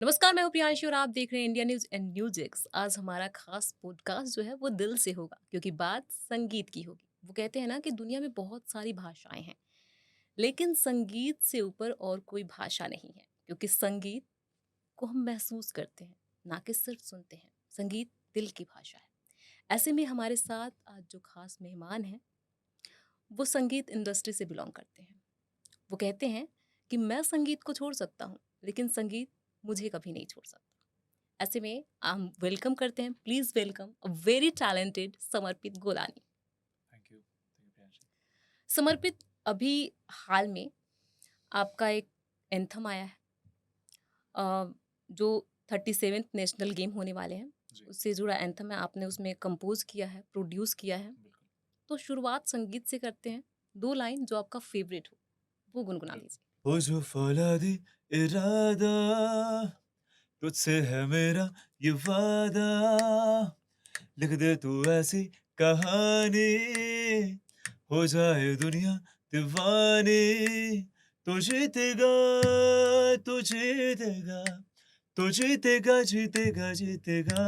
नमस्कार, मैं हूँ प्रियांशु और आप देख रहे हैं इंडिया न्यूज़ एंड न्यूजिक्स। आज हमारा खास पॉडकास्ट जो है वो दिल से होगा क्योंकि बात संगीत की होगी। वो कहते हैं ना कि दुनिया में बहुत सारी भाषाएं हैं, लेकिन संगीत से ऊपर और कोई भाषा नहीं है क्योंकि संगीत को हम महसूस करते हैं, ना कि सिर्फ सुनते हैं। संगीत दिल की भाषा है। ऐसे में हमारे साथ आज जो खास मेहमान हैं, वो संगीत इंडस्ट्री से बिलोंग करते हैं। वो कहते हैं कि मैं संगीत को छोड़ सकता हूँ, लेकिन संगीत मुझे कभी नहीं छोड़ सकता। ऐसे में हम वेलकम करते हैं, please welcome a very talented समर्पित गोलानी। Thank you Priyanshu. समर्पित, अभी हाल में आपका एक एंथम आया है, जो 37th नेशनल गेम होने वाले हैं, जी, उससे जुड़ा एंथम है। आपने उसमें कंपोज किया है, प्रोड्यूस किया है। बिल्कुल। तो शुरुआत संगीत से करते हैं। दो लाइन जो आपका फेवरेट हो वो गुनगुना बिल्कुल। दीजिए। हो जो फौलादी इरादा, तुझसे है मेरा ये वादा, लिख दे तू ऐसी कहानी, हो जाए दुनिया दीवानी। तू जीतेगा, तू जीतेगा, तू जीतेगा, जीतेगा, जीतेगा।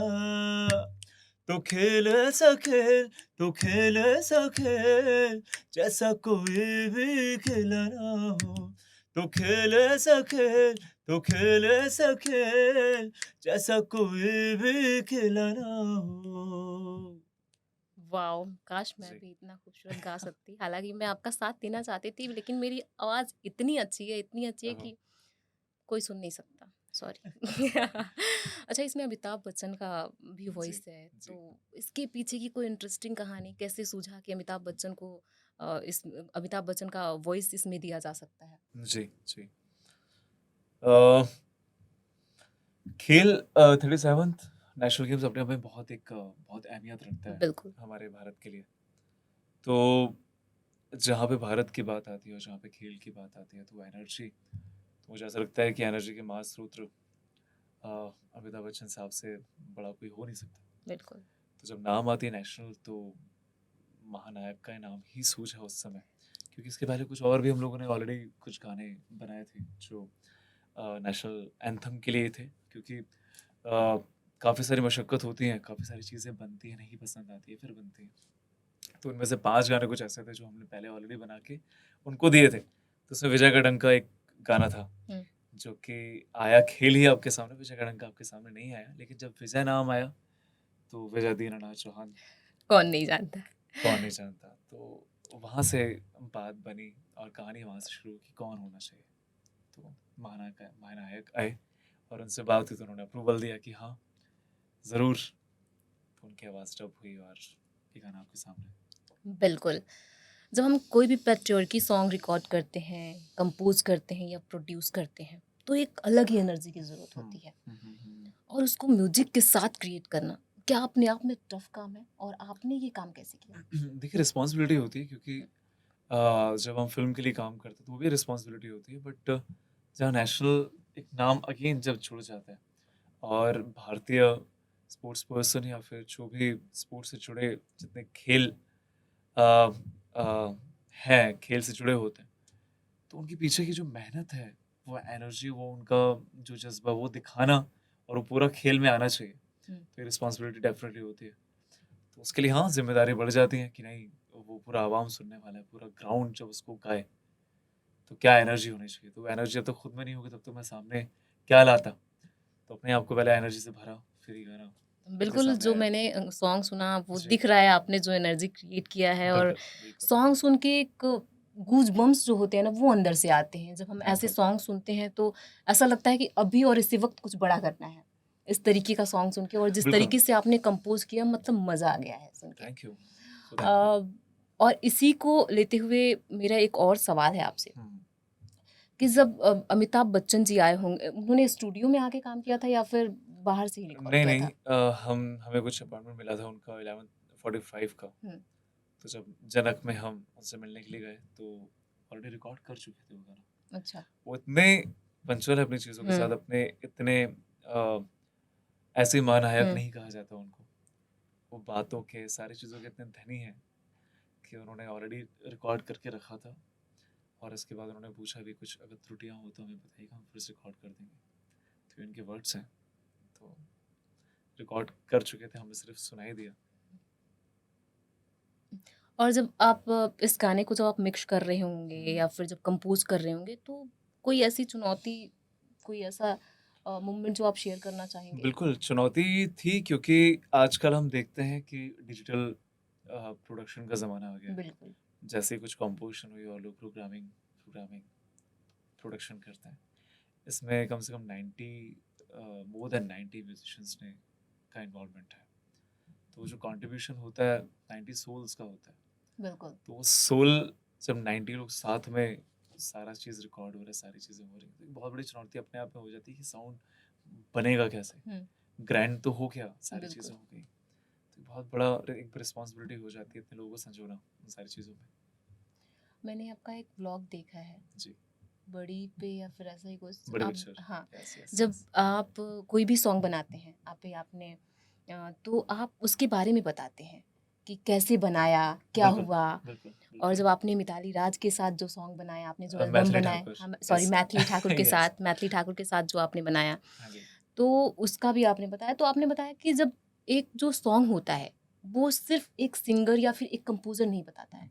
तो खेल ऐसा खेल, तो खेल ऐसा खेल, जैसा कोई भी खेला ना हो। तो खेल ऐसा खेल, तो खेल ऐसा खेल, जैसा कोई भी खेला ना हो। वाओ! काश मैं जी। भी इतना खूबसूरत गा सकती। हालाँकि मैं आपका साथ देना चाहती थी, लेकिन मेरी आवाज़ इतनी अच्छी है ओह! कि कोई सुन नहीं सकता। सॉरी। अच्छा, इसमें अमिताभ बच्चन का भी जी, वॉइस है, जी, तो इसके पीछे की कोई इंटरेस्टिंग कहानी कैसे सूझा कि अमिताभ बच्चन का वॉइस इसमें दिया जा सकता है? जी, जी। अ, खेल 37th नेशनल गेम्स अपने आप में बहुत अहमियत रखता है बिल्कुल। हमारे भारत के लिए। तो जहाँ पे भारत की बात आती है और जहाँ पे खेल की बात आती है, तो एनर्जी, तो मुझे ऐसा लगता है कि एनर्जी के महास्रोत अ, अमिताभ बच्चन साहब से बड़ा कोई हो नहीं सकता। बिल्कुल। तो जब नाम आती है नेशनल, तो महानायक का नाम ही सूझा उस समय, क्योंकि इसके पहले कुछ और भी हम लोगों ने ऑलरेडी कुछ गाने बनाए थे जो नेशनल एंथम के लिए थे, क्योंकि काफ़ी सारी मशक्क़त होती हैं, काफ़ी सारी चीज़ें बनती हैं, नहीं पसंद आती है, फिर बनती हैं। तो उनमें से 5 गाने कुछ ऐसे थे जो हमने पहले ऑलरेडी बना के उनको दिए थे। तो उसमें विजय का एक गाना था, हुँ। जो कि आया खेल ही आपके सामने, विजय का आपके सामने नहीं आया, लेकिन जब विजय नाम आया, तो विजय दीनानाथ चौहान, कौन नहीं जानता? कौन नहीं जानता। तो वहाँ से बात बनी और कहानी वहाँ से शुरू हुई कि कौन होना चाहिए। तो महानायक आए और उनसे बात हुई, तो उन्होंने अप्रूवल दिया कि हाँ, ज़रूर। तो उनकी आवाज़ डब हुई और ये गाना आपके सामने है। बिल्कुल। जब हम कोई भी पैट्रियोटिक सॉन्ग रिकॉर्ड करते हैं, कंपोज़ करते हैं या प्रोड्यूस करते हैं, तो एक अलग ही एनर्जी की ज़रूरत हुँ, होती है। हुँ, हुँ, हुँ। और उसको म्यूजिक के साथ क्रिएट करना क्या अपने आप में टफ काम है, और आपने ये काम कैसे किया? देखिए, रिस्पॉन्सिबिलिटी होती है, क्योंकि जब हम फ़िल्म के लिए काम करते हैं तो वो भी रिस्पॉन्सिबिलिटी होती है, बट जहाँ नेशनल एक नाम अगेन जब जुड़ जाता है और भारतीय स्पोर्ट्स पर्सन या फिर जो भी स्पोर्ट्स से जुड़े जितने खेल अ, अ, हैं, खेल से जुड़े होते हैं, तो उनके पीछे की जो मेहनत है, वो एनर्जी, वो उनका जो जज़्बा, वो दिखाना और वो पूरा खेल में आना चाहिए। हुँ। तो ये रिस्पॉन्सिबिलिटी डेफ़िनेटली होती है। तो उसके लिए हाँ, ज़िम्मेदारी बढ़ जाती है कि नहीं, वो पूरा अवाम सुनने वाला है, पूरा ग्राउंड जब उसको गाए, तो क्या एनर्जी होनी चाहिए। तो वो एनर्जी जब तक खुद में नहीं होगी, तब तक मैं सामने क्या लाता। तो अपने आप को पहले एनर्जी से भरा, फिर ही गाना खुद के बिल्कुल, सामने जो आया। मैंने सॉन्ग सुना वो जी, दिख रहा है, आपने जो एनर्जी क्रिएट किया है। और बिल्कुल, बिल्कुल, सॉन्ग सुन के एक गूज़बम्प्स जो होते हैं ना वो अंदर से आते हैं। जब हम ऐसे बिल्कुल, सॉन्ग सुनते हैं तो ऐसा लगता है कि अभी और इसी वक़्त कुछ बड़ा करना है। इस तरीके का सॉन्ग सुन के और जिस बिल्कुल। तरीके से आपने कंपोज़ किया, मतलब मज़ा आ गया है सुन के। Thank you, so thankful. Uh, और इसी को लेते हुए मेरा एक और सवाल है आपसे हुँ। कि जब अमिताभ बच्चन जी आए होंगे, उन्होंने स्टूडियो में आके काम किया था या फिर बाहर से ही रिकॉर्ड नहीं, किया नहीं, था? हमें कुछ अपॉइंटमेंट मिला था उनका 11:45 का। हुँ। तो जब जनक में हम उनसे मिलने के लिए गए, तो ऑलरेडी रिकॉर्ड कर चुके थे वो गाना। अच्छा। वो इतने पंक्चुअल है अपनी चीज़ों के हुँ, साथ, अपने इतने ऐसे महानायक हुँ। नहीं कहा जाता उनको। वो बातों के, सारी चीज़ों के इतने धनी हैं कि उन्होंने ऑलरेडी रिकॉर्ड करके रखा था और इसके बाद उन्होंने पूछा भी, कुछ अगर त्रुटियाँ हो तो हमें बताइएगा, हम फिर से रिकॉर्ड कर देंगे। तो इनके वर्ड्स हैं, तो रिकॉर्ड कर चुके थे, हमने सिर्फ सुनाई दिया। और जब आप इस गाने को जब आप मिक्स कर रहे होंगे हम्म। या फिर जब कंपोज कर रहे होंगे तो कोई ऐसी चुनौती, कोई ऐसा मोमेंट जो आप शेयर करना चाहेंगे? बिल्कुल चुनौती थी, क्योंकि आजकल हम देखते हैं कि डिजिटल प्रोडक्शन का ज़माना आ गया है। बिल्कुल। जैसे कुछ कंपोजिशन हुई और लोग प्रोग्रामिंग प्रोग्रामिंग प्रोडक्शन करते हैं। इसमें कम से कम 90 मोर देन 90 म्यूजिशियंस ने का इन्वॉल्वमेंट है। तो जो कंट्रीब्यूशन होता है 90 सोल्स का होता है। बिल्कुल। तो वो सोल जब 90 लोग साथ में सारा चीज़ रिकॉर्ड हो रहा है, सारी चीज़ें हो रही हैं, तो एक बहुत बड़ी चुनौती अपने आप में हो जाती है कि साउंड बनेगा कैसे। ग्रैंड तो हो गया, सारी बिल्कुल। चीज़ें हो गई, तो बहुत बड़ा एक रिस्पॉन्सिबिलिटी हो जाती है इतने लोगों को संजोना उन सारी चीज़ों में। मैंने आपका एक व्लॉग देखा है, जी, बड़ी पे या फिर ऐसा ही कुछ बड़े आप, पिक्चर। हाँ, यस यस जब यस। आप कोई भी सॉन्ग बनाते हैं आपने तो आप उसके बारे में बताते हैं कि कैसे बनाया, क्या बिल्कुल हुआ। बिल्कुल और बिल्कुल। जब आपने मिताली राज के साथ जो सॉन्ग बनाया, आपने जो एल्बम मैथिली बनाए, ठाकुर। हम सॉरी, यस मैथिली ठाकुर के यस। साथ, मैथिली ठाकुर के साथ जो आपने बनाया, हाँ जी। तो उसका भी आपने बताया। तो आपने बताया कि जब एक जो सॉन्ग होता है वो सिर्फ एक सिंगर या फिर एक कंपोजर नहीं बताता है,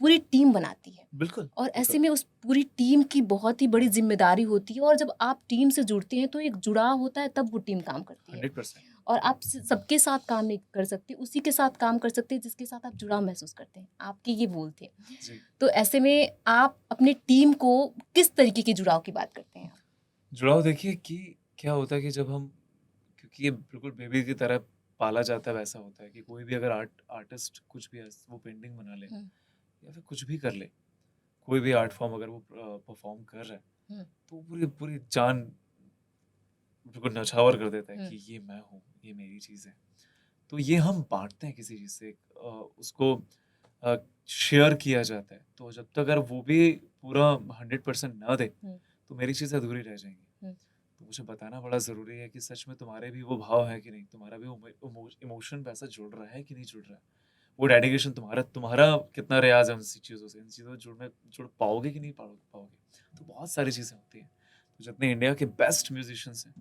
पूरी टीम बनाती है। बिल्कुल और ऐसे बिल्कुल। में उस पूरी टीम की बहुत ही बड़ी जिम्मेदारी होती है, और जब आप टीम से जुड़ते हैं तो एक जुड़ाव होता है, तब वो टीम काम करती है। 100%। और आप सबके साथ काम नहीं कर सकते, उसी के साथ काम कर सकते हैं जिसके साथ आप जुड़ाव महसूस करते हैं। आपके ये बोल थे। जी। तो ऐसे में आप अपने टीम को किस तरीके के जुड़ाव की बात करते हैं आप? जुड़ाव देखिए कि क्या होता है कि जब हम, क्योंकि ये बिल्कुल बेबी की तरह पाला जाता है, वैसा होता है कि कोई भी अगर आर्टिस्ट कुछ भी वो पेंटिंग बना ले हम्म, या फिर कुछ भी कर ले, कोई भी आर्ट फॉर्म अगर वो परफॉर्म कर रहा है, हम्म, तो वो पूरी पूरी जान बिल्कुल नछावर कर देता है हम्म, कि ये मैं हूँ, ये मेरी चीज़ है। तो ये हम बांटते हैं किसी चीज़ से, उसको शेयर किया जाता है। तो जब तक अगर वो भी पूरा 100% ना दे, हम्म, तो मेरी चीज़ें अधूरी रह जाएंगी। हम्म, तो मुझे बताना बड़ा ज़रूरी है कि सच में तुम्हारे भी वो भाव है कि नहीं, तुम्हारा भी वो इमोशन वैसा जुड़ रहा है कि नहीं जुड़ रहा है। वो डेडिकेशन तुम्हारा तुम्हारा कितना रियाज़ है उन चीज़ों से, इन चीज़ों से जुड़ पाओगे कि नहीं पाओगे। तो बहुत सारी चीज़ें होती हैं। तो जितने इंडिया के बेस्ट म्यूजिशियंस हैं,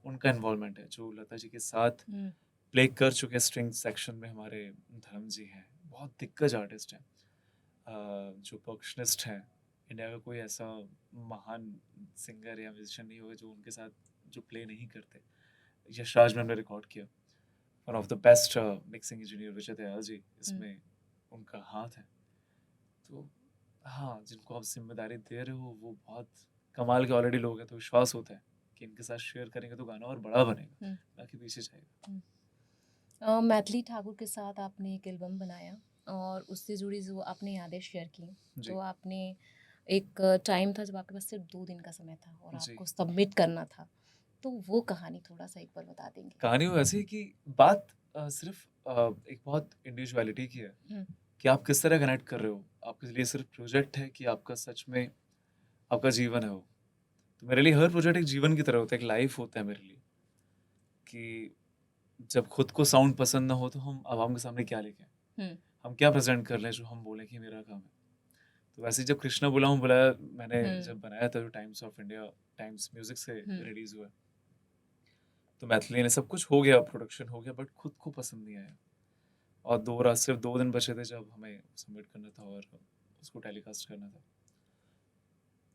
उनका इन्वॉल्वमेंट है। जो लता जी के साथ हम्म, प्ले कर चुके हैं स्ट्रिंग सेक्शन में, हमारे धर्म जी हैं, बहुत दिग्गज आर्टिस्ट हैं। जो परकशनिस्ट हैं, इंडिया का कोई ऐसा महान सिंगर या म्यूजिशियन नहीं होगा जो उनके साथ जो प्ले नहीं करते। यशराज में हमने रिकॉर्ड किया, one of the best mixing engineer Vijay Dayal ji, hmm. इसमें उनका हाथ है। तो हाँ, जिनको आप जिम्मेदारी दे रहे हो वो बहुत कमाल के ऑलरेडी लोग हैं, तो विश्वास होता है कि इनके साथ शेयर करेंगे तो गाना और बड़ा बनेगा, हम्म। बाकी पीछे जाएगा। मैथिली ठाकुर के साथ आपने एक एल्बम बनाया और उससे जुड़ी जो आपने यादें शेयर की, जी तो आपने एक टाइम था जब आपके पास सिर्फ 2 दिन का समय था और जी। आपको सबमिट करना था, तो वो कहानी थोड़ा सा एक बार बता देंगे? कहानी वो ऐसी है कि बात सिर्फ एक बहुत इंडिविजुअलिटी की है हम्म, कि आप किस तरह कनेक्ट कर रहे हो। आपके लिए सिर्फ प्रोजेक्ट है कि आपका सच में आपका जीवन है वो। तो मेरे लिए हर प्रोजेक्ट एक जीवन की तरह होता है, एक लाइफ होता है मेरे लिए। कि जब खुद को साउंड पसंद ना हो तो हम आवाम के सामने क्या लेके आएं? हम्म, हम क्या प्रेजेंट कर लें जो हम बोलें कि मेरा काम है। तो वैसे ही जब कृष्णा बुलाऊं बुलाया मैंने, हम्म, जब बनाया था जो times of India times music से हम्म, रिलीज हुआ, तो मैथिली ने सब कुछ हो गया, प्रोडक्शन हो गया, बट खुद को पसंद नहीं आया। और सिर्फ 2 दिन बचे थे जब हमें सबमिट करना था और उसको टेलीकास्ट करना था।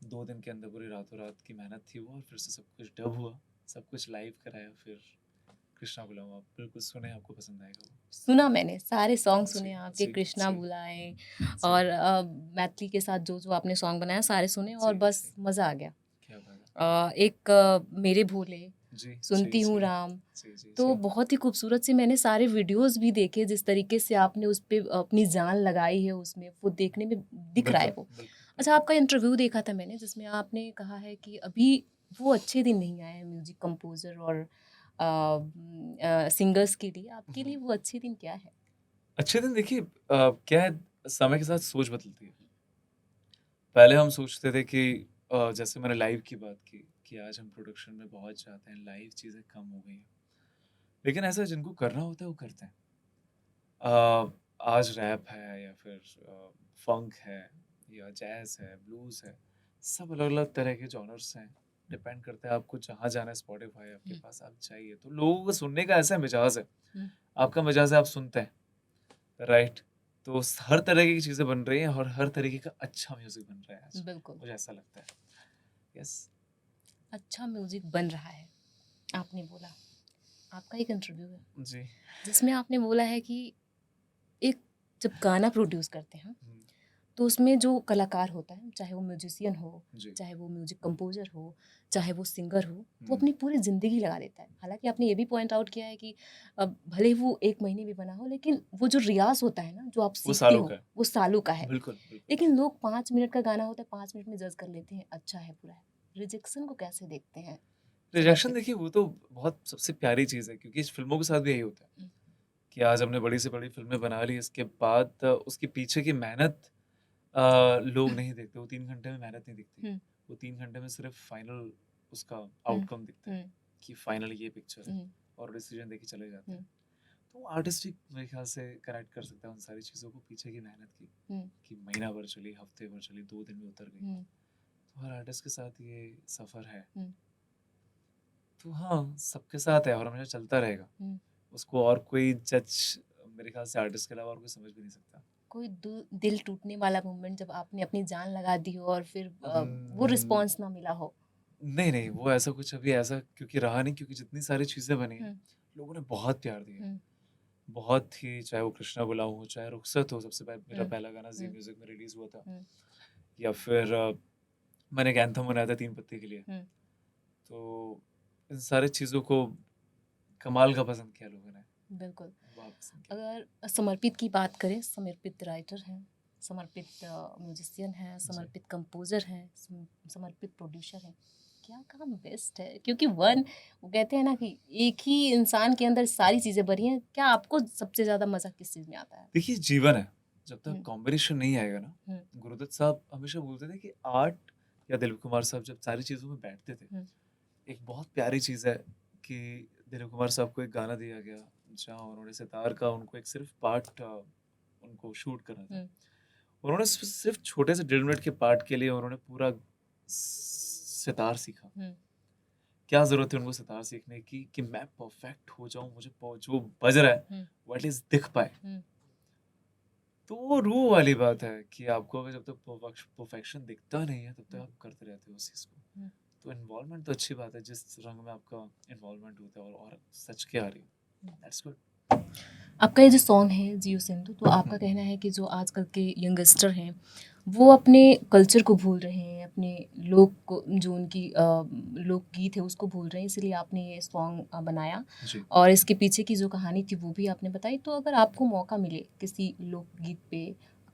2 दिन के अंदर पूरी रातों रात की मेहनत थी वो, और फिर से सब कुछ डब हुआ, सब कुछ लाइव कराया। फिर कृष्णा बुलाऊं, आप बिल्कुल सुने, आपको पसंद आएगा वो। सुना, मैंने सारे सॉन्ग जी सुने आपके, जी कृष्णा जी बुलाए जी और मैथिली के साथ जो जो आपने सॉन्ग बनाया सारे सुने और जी बस जी। मज़ा आ गया। क्या बात है। एक मेरे भोले, जी जी सुनती हूँ जी राम, जी जी तो जी बहुत ही खूबसूरत से मैंने सारे वीडियोस भी देखे, जिस तरीके से आपने उस पे अपनी जान लगाई है उसमें, वो देखने में दिख रहा है बिल्कुल वो। बिल्कुल अच्छा, बिल्कुल। आपका इंटरव्यू देखा था मैंने जिसमें आपने कहा है कि अभी वो अच्छे दिन नहीं आए हैं म्यूजिक कंपोजर और सिंगर्स के लिए। आपके लिए हम्म। वो अच्छे दिन क्या है? अच्छे दिन देखिए, क्या है, समय के साथ सोच बदलती है। पहले हम सोचते थे कि जैसे मैंने लाइव की बात की कि आज हम प्रोडक्शन में पहुंच जाते हैं, लाइव चीज़ें कम हो गई हैं। लेकिन ऐसा जिनको करना होता है वो करते हैं। आज रैप है या फिर फंक है या जैज़ है, ब्लूज़ है, सब अलग-अलग तरह के जॉनर्स हैं। डिपेंड करता है आपको जहाँ जाना है, स्पॉटिफाई आपके हम्म, पास, आप जाइए। तो लोगों को सुनने का ऐसा मिजाज है, हम्म, आपका मिजाज है, आप सुनते हैं, राइट? तो हर तरह की चीज़ें बन रही हैं और हर तरीके का अच्छा म्यूजिक बन रहा है आज, बिल्कुल। मुझे ऐसा लगता है। यस। अच्छा म्यूजिक बन रहा है, आपने बोला। आपका एक इंटरव्यू है जी। जिसमें आपने बोला है कि एक जब गाना प्रोड्यूस करते हैं हम्म, तो उसमें जो कलाकार होता है, चाहे वो म्यूजिशियन हो, जी। चाहे वो म्यूजिक कंपोजर हो, चाहे वो सिंगर हो, वो हम्म, अपनी पूरी ज़िंदगी लगा देता है। हालांकि आपने ये भी पॉइंट आउट किया है कि अब भले वो एक महीने भी बना हो, लेकिन वो जो रियाज होता है ना, जो आप वो सीखते सालों हो, का है। वो सालों का है। बिल्कुल बिल्कुल। लेकिन लोग 5 मिनट का गाना होता है, 5 मिनट में जज कर लेते हैं, अच्छा है, बुरा है। रिजेक्शन को कैसे देखते हैं रिजेक्शन समर्पित? देखिए, वो तो बहुत सबसे प्यारी चीज़ है, क्योंकि इस फिल्मों के साथ भी यही होता है हम्म, कि आज हमने बड़ी से बड़ी फिल्में बना ली, इसके बाद उसके पीछे की मेहनत लोग नहीं देखते। वो 3 घंटे में मेहनत नहीं दिखती, हम्म, वो 3 घंटे में सिर्फ फाइनल उसका हम्म, आउटकम दिखता है हम्म, कि फाइनल ये पिक्चर है, हम्म, और डिसीजन देके चले जाते हैं। हम्म, तो आर्टिस्टिक मेरे ख्याल से कनेक्ट कर सकता है उन सारी चीज़ों को, पीछे की मेहनत की, हम्म, कि महीना भर चली, हफ्ते भर चली, 2 दिन में उतर गई। हम्म, तो हर आर्टिस्ट के साथ ये सफ़र है। हम्म, तो हाँ, सबके साथ है और हमेशा चलता रहेगा। हम्म। उसको और कोई जज मेरे ख्याल से आर्टिस्ट के अलावा और कोई समझ भी नहीं सकता। कोई दिल टूटने वाला मोमेंट जब आपने अपनी जान लगा दी हो और फिर वो अम, रिस्पॉन्स ना मिला हो? नहीं, नहीं, वो ऐसा कुछ अभी ऐसा क्योंकि रहा नहीं, क्योंकि जितनी सारी चीज़ें बनी हैं, हम्म, लोगों ने बहुत प्यार दिया है। हम्म, बहुत ही, चाहे वो कृष्णा बुलाऊँ हो, चाहे रुखसत हो, सबसे मेरा हम्म, पहला गाना ज़ी हम्म, म्यूज़िक में रिलीज़ हुआ था, हम्म, या फिर मैंने एक एंथम बनाया था तीन पत्ती के लिए। हम्म, तो इन सारी चीज़ों को कमाल का पसंद किया लोगों ने, बिल्कुल। बहुत पसंद किया। अगर समर्पित की बात करें, समर्पित राइटर हैं, समर्पित म्यूजिशियन हैं, जी। समर्पित कंपोजर हैं, समर्पित प्रोड्यूसर हैं। क्या काम बेस्ट है? क्योंकि वन, वो कहते हैं ना कि एक ही इंसान के अंदर सारी चीज़ें भरी हैं। क्या आपको सबसे ज़्यादा मज़ा किस चीज़ में आता है? देखिए, जीवन है, जब तक हम्म, कॉम्बिनेशन नहीं आएगा ना, हम्म, गुरुदत्त साहब हमेशा बोलते थे कि आर्ट, या दिलीप कुमार साहब जब सारी चीज़ों में बैठते थे, हम्म, एक बहुत प्यारी चीज़ है कि दिलीप कुमार साहब को एक गाना दिया गया, जहाँ उन्होंने सितार का उनको एक सिर्फ पार्ट उनको शूट करना था। हम्म, उन्होंने सिर्फ छोटे से 1.5 मिनट के पार्ट के लिए उन्होंने पूरा सितार सीखा। हम्म, क्या ज़रूरत है उनको सितार सीखने की कि मैं परफेक्ट हो जाऊँ, मुझे जो बज रहा है हम्म, वो एटलीस्ट दिख पाए। हम्म, तो वो रूह वाली बात है कि आपको अगर जब तक परफेक्शन दिखता नहीं है, तब तक हम्म, आप करते रहते हो उस चीज़ को। हम्म। तो इन्वॉल्वमेंट तो अच्छी बात है, जिस रंग में आपका इन्वॉल्वमेंट होता है, और सच के आ रही है, दैट्स गुड। आपका ये जो सॉन्ग है जियो सिंधु, तो आपका कहना है कि जो आजकल के यंगस्टर हैं वो अपने कल्चर को भूल रहे हैं, अपने लोक को, जो उनकी लोकगीत है उसको भूल रहे हैं, इसीलिए आपने ये सॉन्ग बनाया जी। और इसके पीछे की जो कहानी थी वो भी आपने बताई। तो अगर आपको मौका मिले किसी लोकगीत पे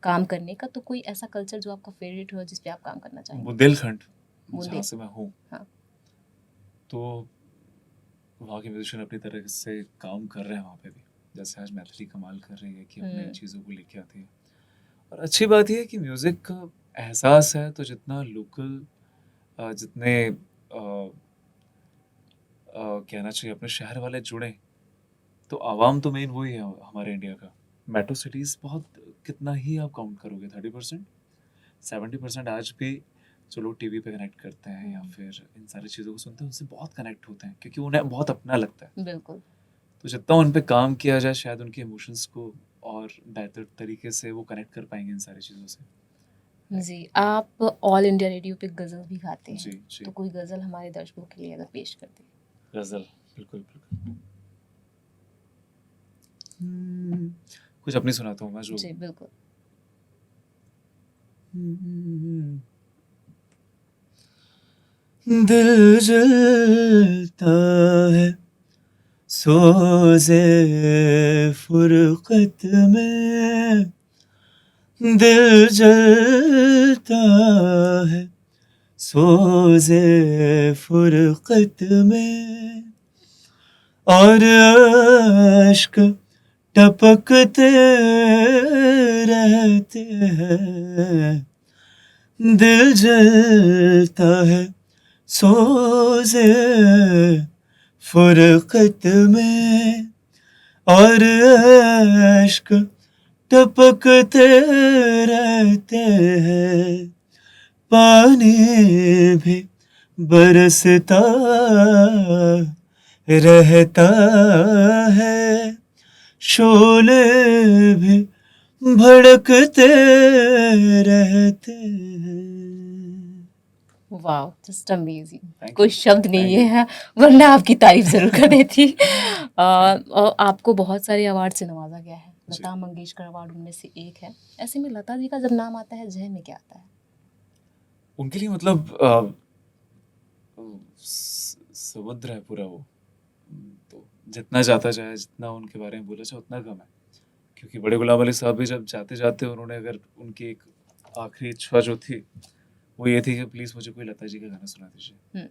काम करने का, तो कोई ऐसा कल्चर जो आपका फेवरेट हो जिस पे आप काम करना चाहेंगे? बुंदेलखंड, जहाँ बुंदेल। से मैं हूँ, हाँ। तो वहाँ के म्यूजिशियन अपनी तरह से काम कर रहे हैं वहाँ पे भी। जैसे आज मैथिली कमाल कर रही है कि अपने चीज़ों को लेके आती है। और अच्छी बात ये है कि म्यूज़िक का एहसास है, तो जितना लोकल जितने कहना चाहिए अपने शहर वाले जुड़े, तो आवाम तो मेन वही है हमारे इंडिया का। मेट्रो सिटीज़ बहुत, कितना ही आप काउंट करोगे, 30%, 70% आज भी जो लोग टीवी पे कनेक्ट करते हैं या फिर इन सारी चीज़ों को सुनते हैं, उनसे बहुत कनेक्ट होते हैं क्योंकि उन्हें बहुत अपना लगता है। बिल्कुल। तो जितना उन पे काम किया जाए, शायद उनके इमोशंस को और बेहतर तरीके से वो कनेक्ट कर पाएंगे इन सारी चीज़ों से। जी, आप ऑल इंडिया रेडियो पे गज़ल भी गाते हैं, जी जी। तो कोई गज़ल हमारे दर्शकों के लिए अगर पेश कर दें? गज़ल, बिल्कुल बिल्कुल। कुछ अपनी सुनाता हूँ मैं जो। जी, बिल्कुल। दिल जलता है सोज़े फुरक़त में, दिल जलता है सोज़े फुरक़त में, और अश्क टपकते रहते हैं, दिल जलता है सोज़े फुरक़त में, और अश्क टपकते रहते हैं, पानी भी बरसता रहता है, शोले भी भड़कते रहते हैं। वाह, जस्ट अमेजिंग। थैंक कोई यू, शब्द थैंक नहीं यू। है वरना आपकी तारीफ जरूर कर देती। थैंक और आपको बहुत सारे अवार्ड से नवाजा गया है, जी। लता मंगेशकर अवार्ड उनमें से एक है। ऐसे में लता जी का जब नाम आता है जहन में क्या आता है? उनके लिए मतलब समुद्र है पूरा वो। तो जितना जाता जाए, जितना उनके बारे में बोला जाए उतना कम है, क्योंकि बड़े गुलाम अली साहब भी जब जाते जाते उन्होंने, अगर उनकी एक आखिरी इच्छा जो थी वो ये थी कि प्लीज़ मुझे कोई लता जी का गाना सुना दीजिए। हम्म,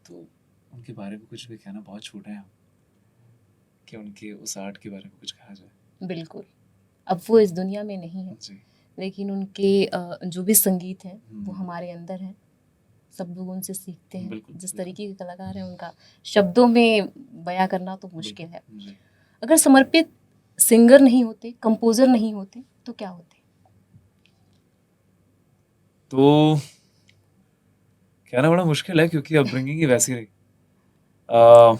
तो उनके बारे में कुछ भी कहना बहुत छोटा है कि उनके उस आर्ट के बारे में कुछ कहा जाए। बिल्कुल। अब वो इस दुनिया में नहीं है, जी। लेकिन उनके जो भी संगीत है वो हम्म, हमारे अंदर है। सब लोग उनसे सीखते हैं। बिल्कुल जिस बिल्कुल तरीके के कलाकार हैं उनका शब्दों में बयां करना तो मुश्किल है। बिल्कुल। जी। अगर समर्पित सिंगर नहीं होते, कंपोजर नहीं होते, तो क्या होते? तो कहना बड़ा मुश्किल है, क्योंकि अपब्रिंगिंग ही वैसी रही। आ,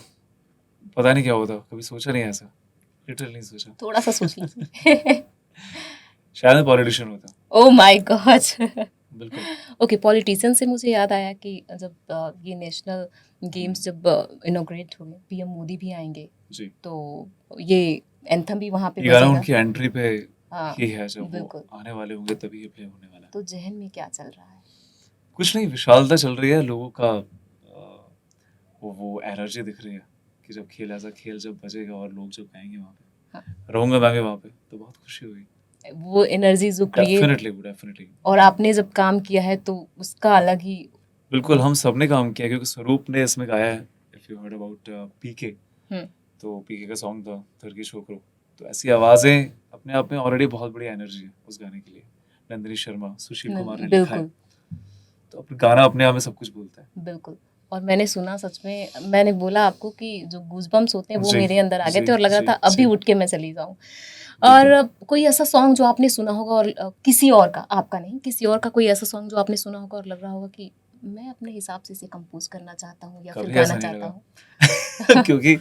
पता नहीं क्या होता, कभी सोचा नहीं ऐसा, लिटरली नहीं सोचा। थोड़ा सा सोच लीजिए। शायद मैं पॉलिटिशियन होता। Oh my God. बिल्कुल। ओके, पॉलिटिशियन से मुझे याद आया कि जब ये नेशनल गेम्स जब इनॉग्रेट हुए, पीएम मोदी भी आएंगे, जी। तो ये एंथम भी वहाँ पे ये गाना बजेगा। उनकी एंट्री पे हाँ, ही है, जब वो बिल्कुल। आने वाले होंगे तभी ये प्ले होने वाला है। तो जहन में क्या चल रहा है? कुछ नहीं, विशालता चल रही है लोगों का, वो एनर्जी दिख रही है कि जब खेल, ऐसा खेल जब बजेगा और लोग जब गाएंगे वहाँ पे, हाँ, रहूंगा मैं भी वहाँ पे, तो बहुत खुशी हुई। वो एनर्जी जो क्रिएट, डेफिनेटली। और आपने जब काम किया है तो उसका अलग ही बिल्कुल, हम सब ने काम किया, क्योंकि स्वरूप ने इसमें गाया है। इफ यू हर्ड अबाउट पीके, हम्म, तो पीके का सॉन्ग था थरकी छोकरो। तो ऐसी आवाज़ें अपने आप में ऑलरेडी बहुत बड़ी एनर्जी है उस गाने के लिए। नंदिनी शर्मा, सुशील कुमार ने लिखा है, बिल्कुल तो गाना अपने आप में सब कुछ बोलता है। बिल्कुल। और मैंने सुना, सच में मैंने बोला आपको कि जो गूजबम्स होते हैं वो जी मेरे अंदर आ गए जी थे और लग रहा जी था अभी जी। उठ के मैं चली जाऊं। बिल्कुल। और कोई ऐसा सॉन्ग जो आपने सुना होगा और किसी और का, आपका नहीं, किसी और का कोई ऐसा सॉन्ग जो आपने सुना होगा और लग रहा होगा कि मैं अपने हिसाब से इसे कंपोज करना चाहता हूँ या फिर कभी गाना ऐसा नहीं चाहता लगा। हूँ? क्योंकि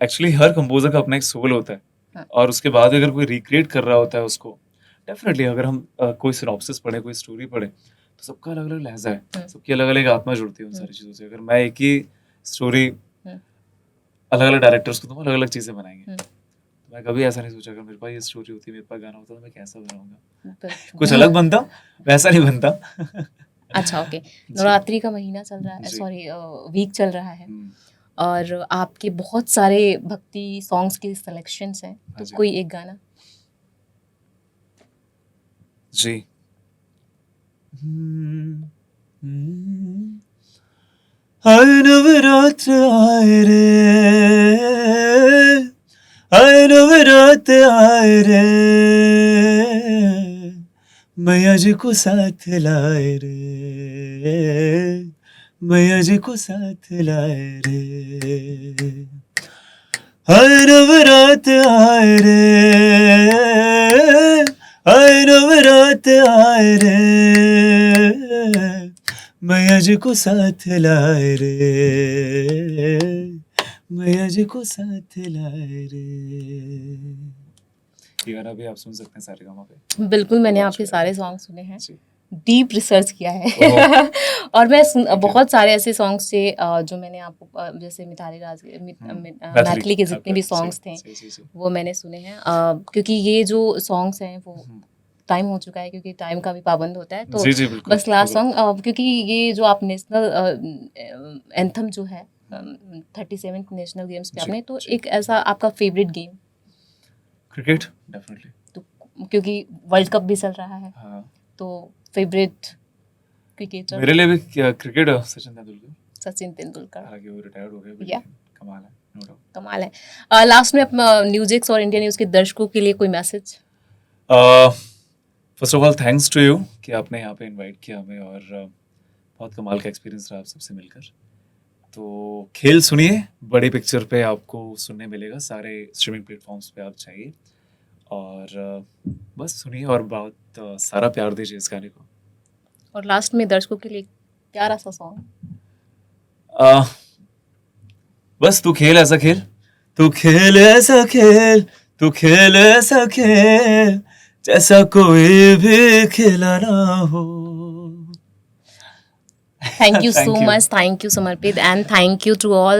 एक्चुअली हर कंपोजर का अपना एक सोल होता है, हाँ, और उसके बाद अगर कोई रिक्रिएट कर रहा होता है उसको, डेफिनेटली अगर हम कोई सिनॉप्सिस पढ़े, कोई स्टोरी पढ़े, तो सबका अलग अलग लहजा है, सबकी अलग अलग आत्मा जुड़ती है उन सारी चीज़ों से। अगर मैं एक ही स्टोरी हम्म, अलग अलग डायरेक्टर्स को दूंगा, अलग अलग चीज़ें बनाएंगे, हम्म, तो मैं कभी ऐसा नहीं सोचा अगर मेरे पास ये स्टोरी होती, मेरे पास गाना होता, तो मैं कैसा बनाऊंगा। कुछ अलग बहुत बनता, वैसा नहीं बनता। अच्छा। ओके, जी नवरात्रि का महीना चल रहा है, जी। सॉरी, वीक चल रहा है, हम्म, और आपके बहुत सारे भक्ति सॉन्ग्स के सिलेक्शंस हैं, हाँ तो जी कोई एक गाना? जी। हम्म, हम्म। आए नवरात आए रे, आए नवरात आए रे, मैया जी को साथ लाए रे, मैया जी को साथ लाए रे। आए नवरात आए रे, आए नवरात आए रे, मैया जी को साथ लाए रे, मैया जी को साथ लाए रे। ये गाना भी आप सुन सकते हैं सारेगामा पे। बिल्कुल, मैंने लॉन्च आपके हुआ सारे है। सॉन्ग सुने हैं, जी। डीप रिसर्च किया है। ओह, और मैं थैंक यू। बहुत सारे ऐसे सॉन्ग्स थे जो मैंने आपको जैसे मिताली राज, मैथिली मैथिली के जितने आपका, भी जी सॉन्ग्स थे जी जी जी। वो मैंने सुने हैं, क्योंकि ये जो सॉन्ग्स हैं वो टाइम हो चुका है, क्योंकि टाइम का भी पाबंद होता है, तो जी जी बिल्कुल बस लास्ट बिल्कुल। सॉन्ग, क्योंकि ये जो आप नेशनल एंथम जो है 37th नेशनल गेम्स पे जी आपने, तो जी। एक ऐसा आपका फेवरेट गेम, क्रिकेट डेफिनेटली। तो क्योंकि वर्ल्ड कप भी चल रहा है, हाँ, तो फेवरेट क्रिकेटर? मेरे लिए भी क्रिकेट सचिन तेंदुलकर। सचिन तेंदुलकर। हालांकि वो रिटायर्ड हो गए, but या लेकिन कमाल है, नो डाउट। कमाल है। लास्ट में न्यूजिक्स और इंडिया न्यूज़ के दर्शकों के लिए कोई message? First of all thanks to you कि आपने यहाँ पे इनवाइट किया हमें, और बहुत कमाल का एक्सपीरियंस रहा आप सबसे मिलकर। तो खेल सुनिए, बड़ी पिक्चर पे आपको सुनने मिलेगा, सारे स्ट्रीमिंग प्लेटफॉर्म्स पे आप चाहिए, और बस सुनिए और बहुत सारा प्यार दीजिए इस गाने को। और लास्ट में दर्शकों के लिए प्यारा सा सॉन्ग। आ, बस तू खेल ऐसा खेल, तू खेल ऐसा खेल, तू खेल ऐसा खेल, जैसा कोई भी खेला ना हो। Thank you so Thank you. much. Thank you, Samarpit, and thank you to all